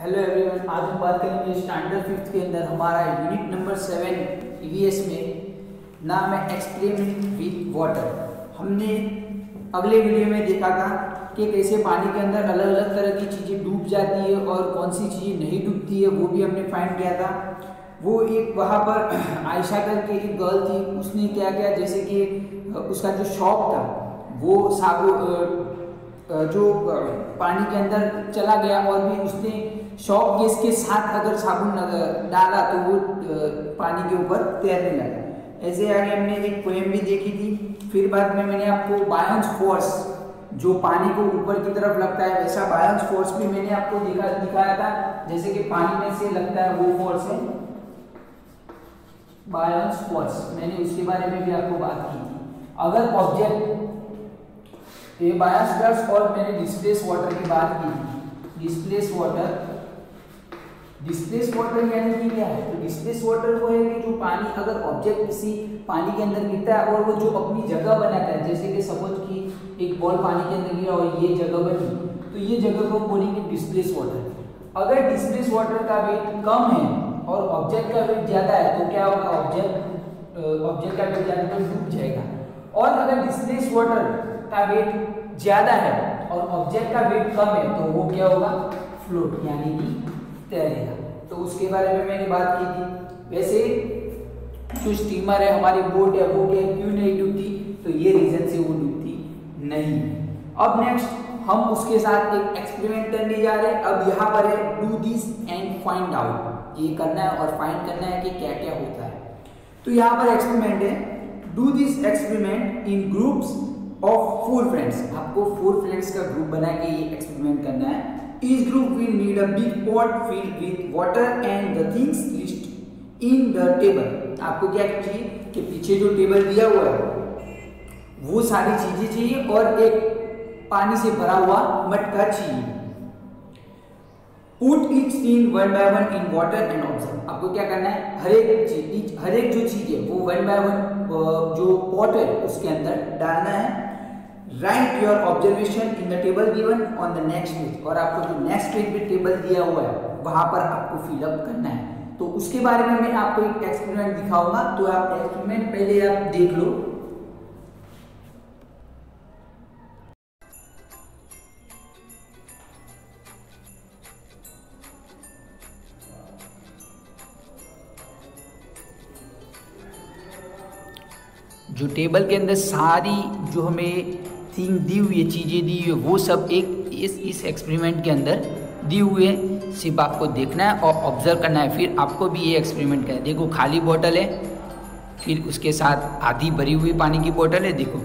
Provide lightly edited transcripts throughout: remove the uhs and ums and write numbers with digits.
Hello everyone, आज हम बात करेंगे स्टैंडर्ड फिफ्थ के अंदर हमारा यूनिट नंबर 7 ईवीएस में नाम है एक्सपेरिमेंट विद वाटर। हमने अगले वीडियो में देखा था कि कैसे पानी के अंदर अलग अलग तरह की चीज़ें डूब जाती है और कौन सी चीज़ें नहीं डूबती है, वो भी हमने फाइंड किया था। वो एक वहाँ पर आयशा करके एक गर्ल थी, उसने क्या किया, जैसे कि उसका जो शॉप था वो जो पानी के अंदर चला गया और भी उसने शॉप गैस के साथ अगर साबुन डाला तो वो पानी के ऊपर तैरने लगा। ऐसे आगे हमने एक पोएम भी देखी थी। फिर बाद में मैंने आपको बायोन्स फोर्स, जो पानी को ऊपर की तरफ लगता है वैसा बायोन्स फोर्स भी मैंने आपको दिखाया था। जैसे कि पानी में से लगता है वो फोर्स है बायोन्स फोर्स, मैंने उसके बारे में भी आपको बात की थी। अगर ऑब्जेक्ट ये बायोन्स फोर्स और मैंने डिस्प्लेस वाटर की बात की थी। डिस्प्लेस वाटर यानी कि क्या है? तो डिस्प्लेस वाटर वो है कि जो पानी, अगर ऑब्जेक्ट किसी पानी के अंदर गिरता है और वो जो अपनी जगह बनाता है, जैसे कि सपोज कि एक बॉल पानी के अंदर गिरा और ये जगह बनी, तो ये जगह को बोलेंगे डिस्प्लेस वाटर। अगर डिस्प्लेस वाटर का वेट कम है और ऑब्जेक्ट का वेट ज्यादा है तो क्या होगा? ऑब्जेक्ट का वेट ज्यादा तो डूब जाएगा। और अगर डिस्प्लेस वाटर का वेट ज्यादा है और ऑब्जेक्ट का वेट कम है तो वो क्या होगा? फ्लोट यानी कि तैरेगा। तो उसके बारे में मैंने बात की थी। वैसे जो स्टीमर है, हमारी बोट है, वो क्या क्यों नहीं डूबती? तो ये रीजन से वो डूबती नहीं। अब नेक्स्ट हम उसके साथ एक एक्सपेरिमेंट करने जा रहे हैं। अब यहाँ पर है do this and find out, ये करना है और फाइंड करना है कि क्या क्या होता है। तो यहाँ पर एक्सपेरिमेंट है, do this experiment in groups of 4 friends. आपको 4 फ्रेंड्स का ग्रुप बना के ये एक्सपेरिमेंट करना है। Each group will need a big pot filled with water and the things listed in the table. आपको क्या चाहिए कि पीछे जो टेबल दिया हुआ है वो सारी चीजें चाहिए और एक पानी से भरा हुआ मटका चाहिए। Put each thing one by one in water and observe. आपको क्या करना है? हर एक जो चीज है वो 1 by 1 जो पॉट है उसके अंदर डालना है। Right your observation in the table given on the next page. और आपको जो नेक्स्ट पेज पे टेबल दिया हुआ है वहां पर आपको फिलअप करना है। तो उसके बारे में मैं आपको एक एक्सपेरिमेंट दिखाऊंगा, तो आप एक्सपेरिमेंट पहले आप देख लो। जो टेबल के अंदर सारी जो हमें थिंग दी हुई है, चीज़ें दी हुई है, वो सब एक इस एक्सपेरिमेंट के अंदर दी हुई है। सिर्फ आपको देखना है और ऑब्जर्व करना है। फिर आपको भी ये एक्सपेरिमेंट करना है। देखो खाली बोतल है, फिर उसके साथ आधी भरी हुई पानी की बोतल है, देखो,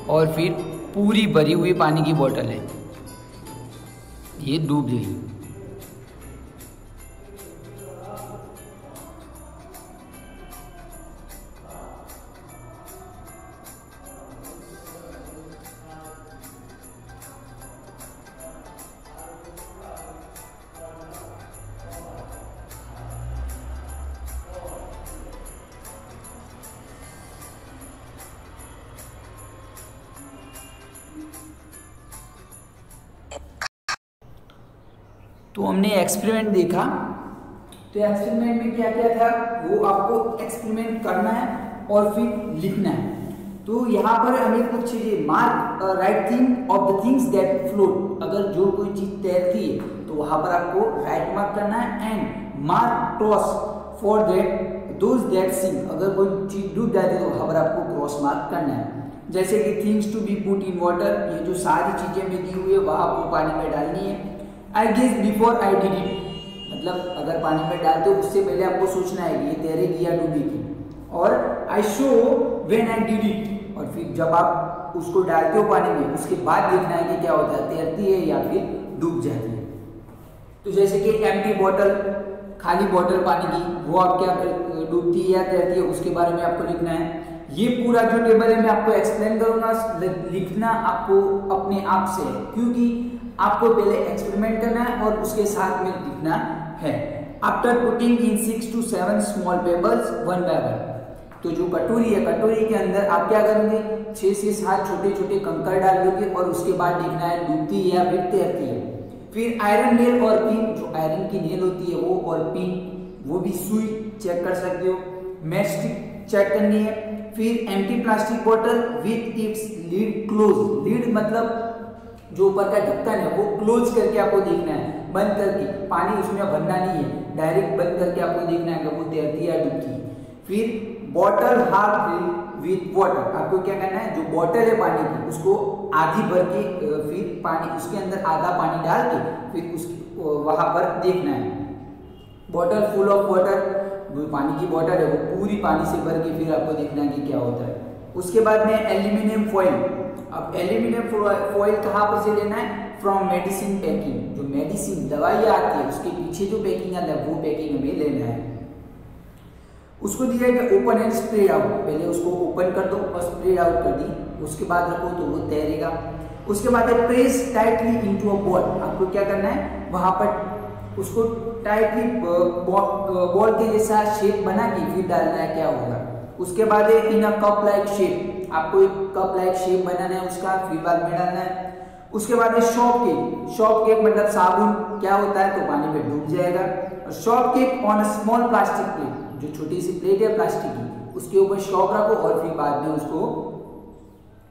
और फिर पूरी भरी हुई पानी की बोतल है, ये डूब गई। तो हमने एक्सपेरिमेंट देखा। तो एक्सपेरिमेंट में क्या क्या था वो आपको एक्सपेरिमेंट करना है और फिर लिखना है। तो यहाँ पर हमें कुछ चीजें mark right thing of the things that float. अगर जो कोई चीज तैरती है तो वहां पर आपको राइट मार्क करना है। And mark cross for that those that sink. अगर कोई चीज डूब जाती है तो वहां पर आपको क्रॉस मार्क करना है। जैसे कि things to be put in water, ये जो सारी चीजें में दी हुई है वह आपको पानी में डालनी है। I guess before I did it, मतलब अगर पानी में डालते हो उससे पहले आपको सोचना है कि ये तैरेगी या डूबेगी। और I show when I did it, और फिर जब आप उसको डालते हो पानी में उसके बाद देखना है कि क्या होता है, तैरती है या फिर डूब जाती है। तो जैसे कि एम्प्टी बॉटल, खाली बॉटल पानी की, वो आप क्या डूबती है या तैरती है, उसके बारे में आपको लिखना है। ये पूरा जो टेबल है मैं आपको एक्सप्लेन करूंगा, लिखना आपको अपने आप से है, क्योंकि आपको पहले एक्सपेरिमेंट करना है और उसके साथ में लिखना है। After putting in 6 to 7 small pebbles 1 by 1। तो जो कटोरी है, कटोरी के अंदर आप क्या करेंगे? 6 से 7 छोटे छोटे कंकर डाल दोगे और उसके बाद देखना है डूबती है या फिर तैरती है। फिर आयरन नेल और पिन, जो आयरन की नेल होती है वो और पिन, वो भी सुई चेक कर सकते हो। मैचस्टिक चेक करनी है। फिर empty plastic bottle with its lead close. Lead मतलब जो ऊपर का ढक्कन है वो क्लोज करके आपको देखना है, बंद करके, पानी उसमें भरना नहीं है, डायरेक्ट बंद करके आपको देखना है कि वो तैरती है या डूबती है। फिर bottle half fill with water, आपको क्या करना है, जो बॉटल है पानी की उसको आधी भर के फिर पानी उसके अंदर आधा पानी डाल के फिर उस वहां पर देखना है। बॉटल फुल ऑफ वाटर, जो पानी की बॉटल है वो पूरी पानी से भर के फिर आपको देखना है कि क्या होता है। उसके बाद में एल्यूमिनियम फॉइल। अब एल्यूमिनियम फॉइल कहाँ पर से लेना है, फ्रॉम मेडिसिन पैकिंग। जो मेडिसिन दवाइयाँ आती है उसके पीछे जो पैकिंग आता है वो पैकिंग हमें लेना है। उसको दिया है कि ओपन एंड स्प्रे आउट, पहले उसको ओपन कर दो और स्प्रे आउट कर दी, उसके बाद रखो तो वो तैरेगा। उसके बाद है press tightly into a ball, आपको क्या करना है वहां पर उसको टाइटली बॉल के जैसा शेप बना के फिर डालना है, क्या होगा। उसके बाद है इन अ कप लाइक शेप, आपको एक कप लाइक शेप बनाना है उसका, फिर बाद में डालना है। उसके बाद है शॉप केक। शॉप केक मतलब साबुन, क्या होता है तो पानी में डूब जाएगा। और shop cake on a small plastic plate, जो छोटी सी प्लेट है प्लास्टिक की, उसके ऊपर शॉप रखो और फिर बाद में उसको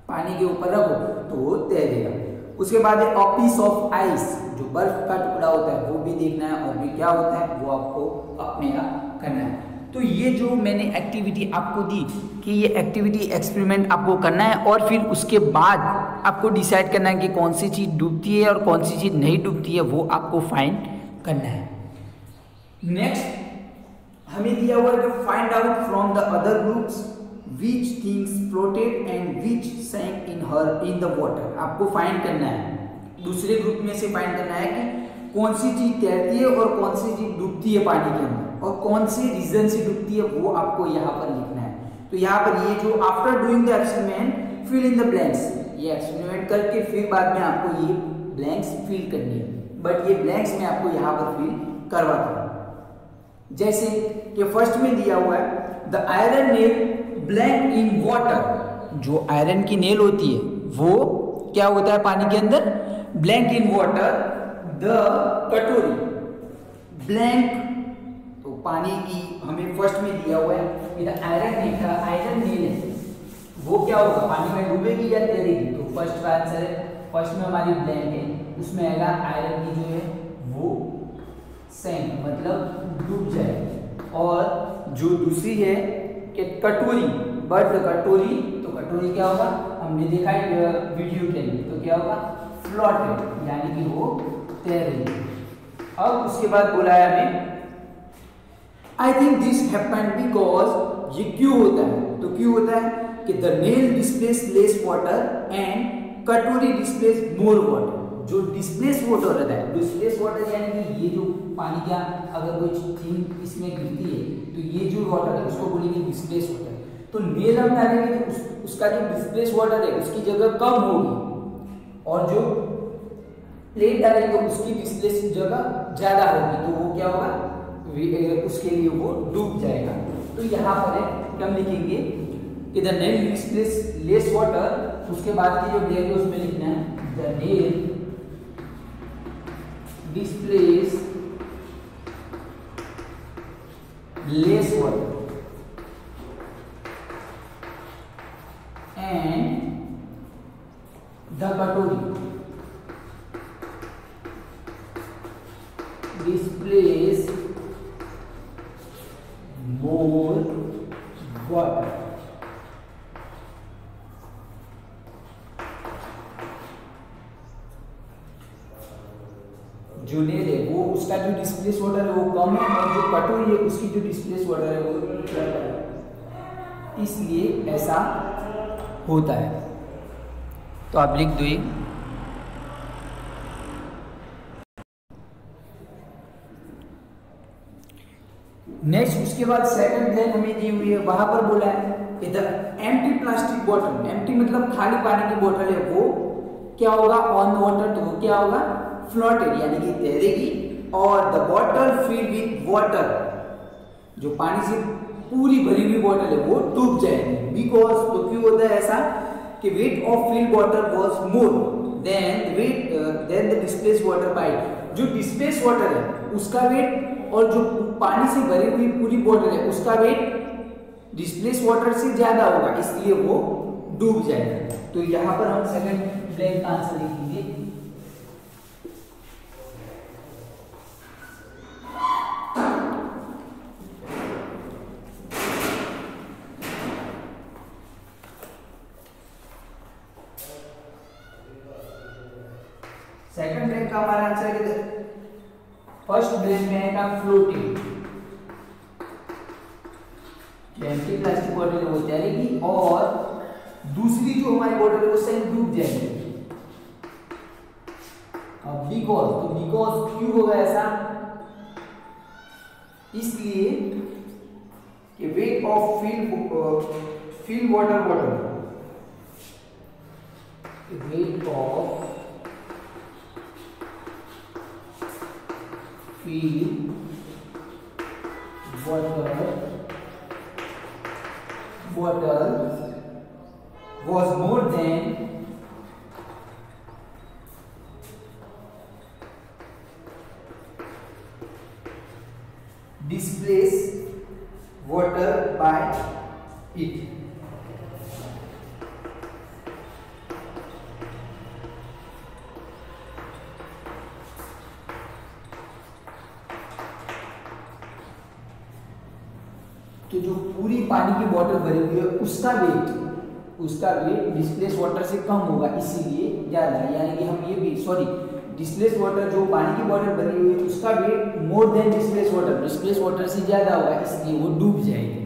पानी के ऊपर रखो तो वो तैरेगा। उसके बाद है अ पीस ऑफ आइस, जो बर्फ का टुकड़ा होता है वो भी देखना है और भी क्या होता है वो आपको अपने आप करना है। तो ये जो मैंने एक्टिविटी आपको दी कि ये एक्टिविटी एक्सपेरिमेंट आपको करना है और फिर उसके बाद आपको डिसाइड करना है कि कौन सी चीज़ डूबती है और कौन सी चीज़ नहीं डूबती है, वो आपको फाइंड करना है। नेक्स्ट हमें दिया हुआ है कि find out from the other groups which things floated and which sank in the water। आपको फाइंड करना है, दूसरे ग्रुप में से फाइंड करना है कि कौन सी चीज तैरती है और कौन सी चीज डूबती है पानी के अंदर और कौन सी रीजन से डूबती है, वो आपको यहाँ पर लिखना है। तो यहाँ पर ये जो after doing the experiment fill in the blanks, ये एक्सपेरिमेंट करके फिर बाद में आपको ये ब्लैंक्स फिल करनी है, बट ये ब्लैंक्स में आपको यहाँ पर फिल करवाता हूँ। जैसे कि फर्स्ट में दिया हुआ है the iron nail blank in water, जो आयरन की नेल होती है वो क्या होता है पानी के अंदर, ब्लैंक इन वाटर। द कटोरी ब्लैंक, तो पानी की हमें फर्स्ट में दिया हुआ है द आयरन नेल है वो क्या होगा, पानी में डूबेगी या तैरेगी। तो फर्स्ट का आंसर है, फर्स्ट में हमारी ब्लैंक है, उसमें आएगा आयरन की जो है वो सैंक मतलब डूब जाएगी। और जो दूसरी है कि कटोरी, बट कटोरी, तो कटोरी क्या होगा, हमने देखा है वीडियो के लिए, तो क्या होगा फ्लोटेड यानी कि वो तैरेगी। अब उसके बाद बोला है हमें I think this happened because, ये क्यों होता है, तो क्यों होता है कि the nail displace less water and कटोरी डिस्प्लेस मोर वाटर। जो डिस्प्लेस वाटर रहता है, डिस्प्लेस वाटर यानी कि ये जो पानी का अगर कोई चीज इसमें गिरती है तो ये जो वाटर है उसको बोलेंगे डिस्प्लेस वाटर। तो नेल हम डालेंगे तो उसका जो डिस्प्लेस वाटर है उसकी जगह कम होगी और जो प्लेट डालेंगे तो उसकी डिस्प्लेस जगह ज्यादा होगी, तो वो क्या होगा, उसके लिए वो डूब जाएगा। तो यहाँ पर है कि हम लिखेंगे कि the nail displace less water, उसके बाद की जो ब्लैक है उसमें लिखना है the nail displays less water and the कटोरी displays more water। जो नेल है वो उसका जो डिस्प्लेस वाटर है वो कम है और जो कटोरी है उसकी जो डिस्प्लेस वाटर है वो ज्यादा है, इसलिए ऐसा होता है। तो आप लिख दो ये। नेक्स्ट उसके बाद सेकंड लाइन हमें दी हुई है, वहां पर बोला है कि the empty plastic bottle, empty मतलब खाली पानी की बोतल है, वो क्या होगा ऑन द वाटर, तो वो क्या होगा फ्लोटेड यानी कि तैरेगी। और the bottle fill with water, जो पानी से पूरी भरी हुई बोतल है वो डूब जाएगी। बिकॉज, तो क्यों होता है ऐसा कि weight of fill water was more, than the displace water by, जो डिस्प्लेस वाटर है उसका वेट और जो पानी से भरी हुई पूरी बोतल है उसका वेट डिस्प्लेस वाटर से ज्यादा होगा, इसलिए वो डूब जाएगा। तो यहाँ पर हम सेकंड ब्लैंक का आंसर लिखेंगे। सेकंड ब्लैंक का हमारा आंसर है, फर्स्ट ब्लैंक में आएगा फ्लोटिंग, एम्प्टी प्लास्टिक बॉटल है वो तैरेगी और दूसरी जो हमारी बॉटल है वो सही डूब जाएगी। अब बिकॉज क्यों होगा ऐसा, इसलिए कि weight of fill water bottle, weight of fill bottle was more than displace water by it। तो जो पूरी पानी की बोतल भरी हुई है उसका वेट डिस्प्लेस वाटर से कम होगा, इसीलिए ज्यादा, यानी कि हम ये भी डिस्प्लेस वाटर जो पानी की बोतल भरी हुई है उसका weight more than displace water से ज्यादा होगा, इसलिए वो डूब जाएगी।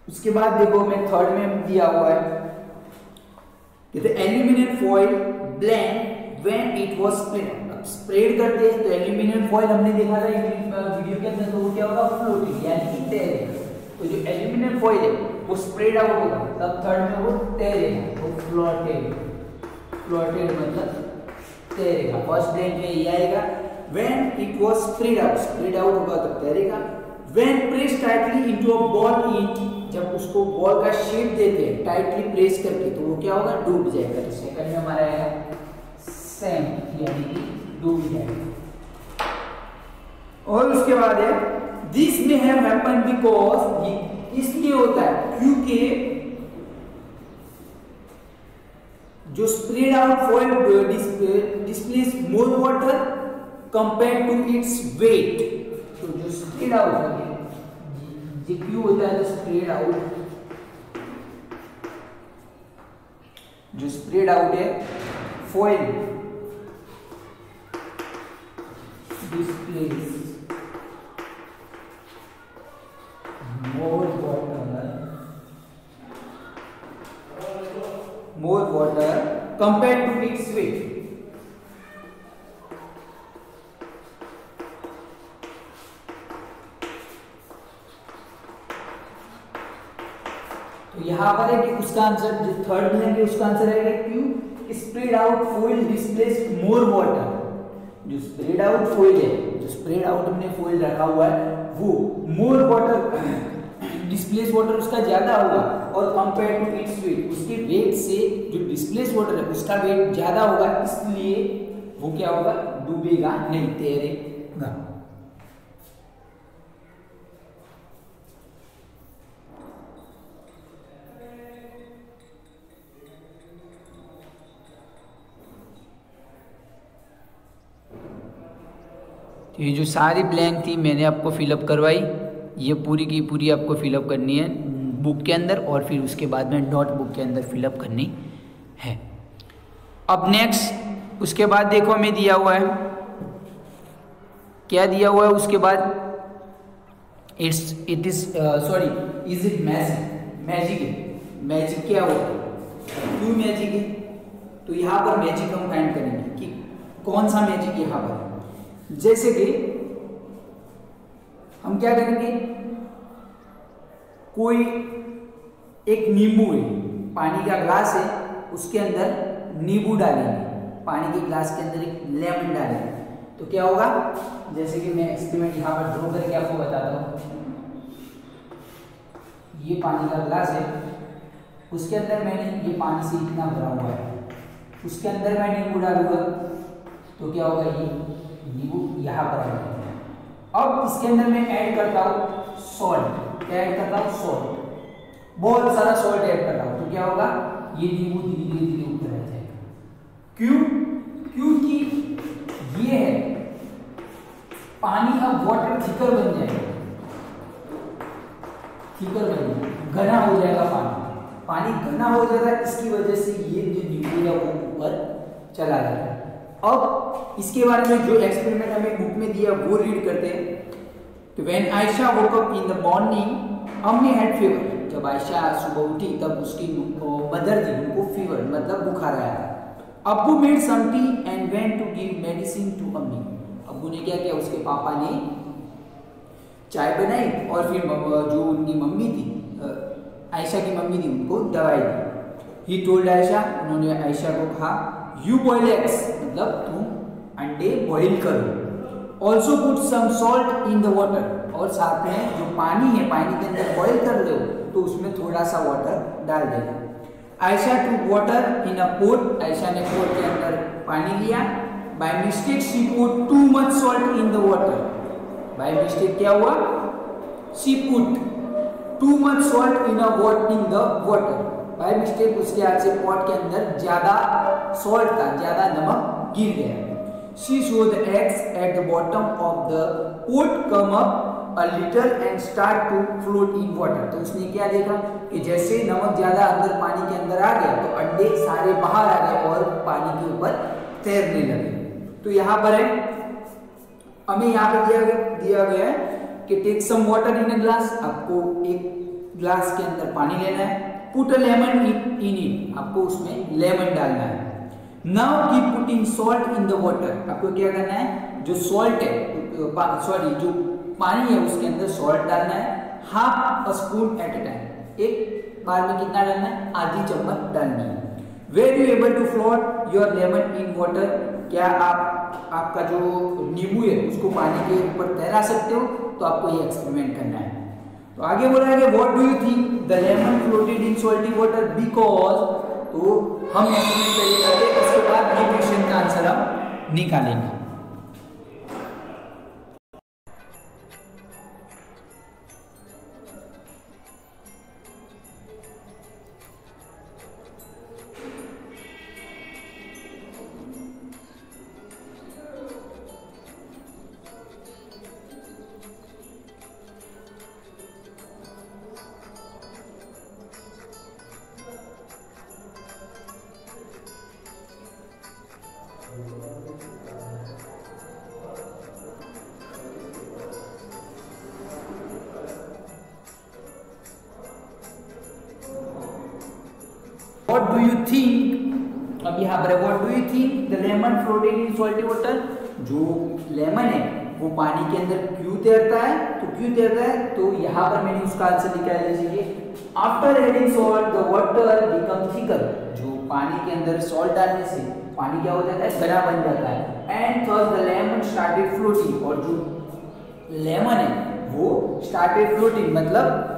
उसके बाद देखो मैं थर्ड में दिया हुआ है, कहते aluminium foil blank when it was spread. अब स्प्रेड करते हैं तो एल्यूमिनियम फॉइल हमने देखा था वीडियो के अंदर, तो वो क्या होगा, फ्लोटिंग यानी कि तैरेगा। तो जो एल्यूमिनियम फॉइल है वो स्प्रेड आउट होगा, तब थर्ड में वो तैरेगा, वो फ्लोटेड मतलब तैरेगा। फर्स्ट ब्लैंक में ये आएगा, when it was spread out होगा तब तैरेगा। When press tightly into a ball in, जब उसको बॉल का शेप देते हैं टाइटली प्रेस करके तो वो क्या होगा, डूब जाएगा। तो सेकंड में हमारा आएगा सेम, यानी कि डूब जाएगा। और उसके बाद है this may have happened because, ये इसलिए होता है क्योंकि जो spread out foil displace more water compare to its weight. तो जो स्प्रेड आउट है ये क्यों होता है, तो स्प्रेड आउट है foil displace more water compared to its weight। तो यहाँ पर है कि उसका आंसर जो थर्ड में है उसका आंसर आएगा क्यों, spread out foil displace more water. जो स्प्रेड आउट फॉइल है, जो स्प्रेड आउट हमने फॉइल रखा हुआ है वो मोर वाटर डिस्प्लेस वाटर उसका ज्यादा होगा, और कंपेयर टू इट्स वेट, उसके वेट से जो डिस्प्लेस वाटर है उसका वेट ज्यादा होगा, इसलिए वो क्या होगा, डूबेगा नहीं, तैरेगा। तो ये जो सारी ब्लैंक थी मैंने आपको फिलअप करवाई, ये पूरी की पूरी आपको फिलअप करनी है बुक के अंदर, और फिर उसके बाद में नोट बुक के अंदर फिलअप करनी है। अब नेक्स्ट उसके बाद देखो हमें दिया हुआ है, क्या दिया हुआ है उसके बाद, it is sorry is it magic है। मैजिक क्या होता है, क्यों मैजिक है, तो यहाँ पर मैजिक हम फाइंड करेंगे कि कौन सा मैजिक यहाँ पर। जैसे कि हम क्या करेंगे, कोई एक नींबू है, पानी का ग्लास है, उसके अंदर नींबू डालेंगे, पानी के ग्लास के अंदर एक लेमन डालें तो क्या होगा, जैसे कि मैं एक्सपेरिमेंट यहाँ पर ड्रॉ करके आपको बताता हूँ। ये पानी का ग्लास है, उसके अंदर मैंने ये पानी से इतना भरा हुआ है, उसके अंदर मैं नींबू डालूंगा तो क्या होगा, ये नींबू यहाँ पर आ जाएगा। अब इसके अंदर मैं ऐड करता हूँ सॉल्ट, क्या ऐड करता हूँ, सॉल्ट, बहुत सारा सॉल्ट ऐड करता हूँ तो क्या होगा, ये नींबू धीरे धीरे ऊपर आ जाएगा। क्यों, क्योंकि ये है पानी अब वाटर थिकर बन जाएगा, थिकर बन जाएगा, घना हो जाएगा पानी घना हो जाएगा, इसकी वजह से ये जो नींबू है वो ऊपर चला जाता है। अब इसके बारे में जो एक्सपेरिमेंट हमें बुक में दिया वो रीड करते हैं। तो when Ayesha woke up in the morning अम्मी हैड फीवर, जब आयशा सुबह उठी तब उसकी मदर थी, उनको फीवर मतलब बुखार आया था। अब्बू made some tea and went to give medicine to अम्मी, अब्बू ने क्या किया, उसके पापा ने चाय बनाई और फिर जो उनकी मम्मी थी, आयशा की मम्मी थी, उनको दवाई दी। ही टोल्ड आयशा, उन्होंने आयशा को कहा, यू बॉयल एग्स, मतलब तुम अंडे बॉईल करो। Also put some salt in the water, और साथ में जो पानी है, पानी के अंदर बॉईल कर रहे हो तो उसमें थोड़ा सा वाटर डाल देना। Ayesha took water in a pot, Ayesha ने पोट के अंदर पानी लिया। By mistake she put too much salt in the water, by mistake क्या हुआ, she put too much salt in the water, by mistake उसके हाथ से पॉट के अंदर ज्यादा सॉल्ट था, ज्यादा नमक गिर गया। She saw the eggs at the bottom of the pot come up a little and start to float in water, तो उसने क्या देखा कि जैसे नमक ज्यादा अंदर पानी के अंदर आ गया तो अंडे सारे बाहर आ गए और पानी के ऊपर तैरने लगे। तो यहाँ पर है, हमें यहाँ पर दिया गया है कि take some water in a glass, आपको एक ग्लास के अंदर पानी लेना है। Put a lemon in it, आपको उसमें लेमन डालना है। Now keep putting salt in the water, आपको क्या करना है, जो सॉल्ट है, सॉरी जो पानी है उसके अंदर सॉल्ट डालना है। Half a spoon at a time, एक बार में कितना डालना है, आधी चम्मच डालनी है। Were you able to float your lemon in water, क्या आपका जो नींबू है उसको पानी के ऊपर तैरा सकते हो, तो आपको ये एक्सपेरिमेंट करना है। तो आगे बोला है कि what do you think the lemon floated in salty water because, तो हम एक्सपेरिमेंट पहले करते हैं, उसके बाद ये क्वेश्चन का आंसर हम निकालेंगे। What do you think, अब यहाँ पर what do you think the lemon floated in salty water, जो लेमन है वो पानी के अंदर क्यों तैरता है, तो क्यों तैरता है, तो यहाँ पर मैंने उसका आंसर निकाला। जैसे after adding salt the water become thicker, जो पानी के अंदर सॉल्ट डालने से पानी क्या हो जाता है, घना बन जाता है। And thus the lemon started floating, और जो लेमन है वो स्टार्टेड फ्लोटिंग, मतलब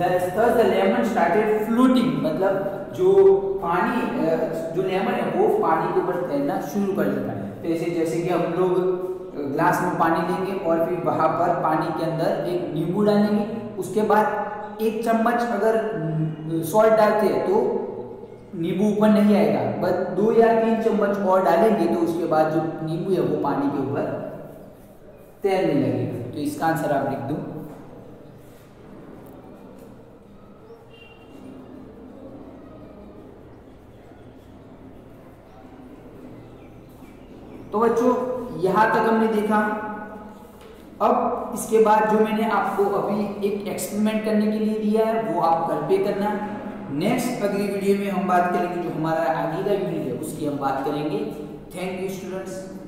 thus the lemon started floating, मतलब जो पानी जो लेमन है वो पानी के ऊपर तैरना शुरू कर देता है। तो ऐसे जैसे कि हम लोग ग्लास में पानी लेंगे और फिर वहाँ पर पानी के अंदर एक नींबू डालेंगे, उसके बाद एक चम्मच अगर सॉल्ट डालते हैं तो नींबू ऊपर नहीं आएगा, बस 2 या 3 चम्मच और डालेंगे तो उसके बाद जो नींबू है वो पानी के ऊपर तैरने लगेगा। तो इसका आंसर आप लिख दो। तो बच्चों यहाँ तक हमने देखा। अब इसके बाद जो मैंने आपको अभी एक एक्सपेरिमेंट करने के लिए दिया है वो आप घर पे करना। नेक्स्ट अगली वीडियो में हम बात करेंगे जो हमारा आगे का यूनिट है उसकी हम बात करेंगे। Thank you students.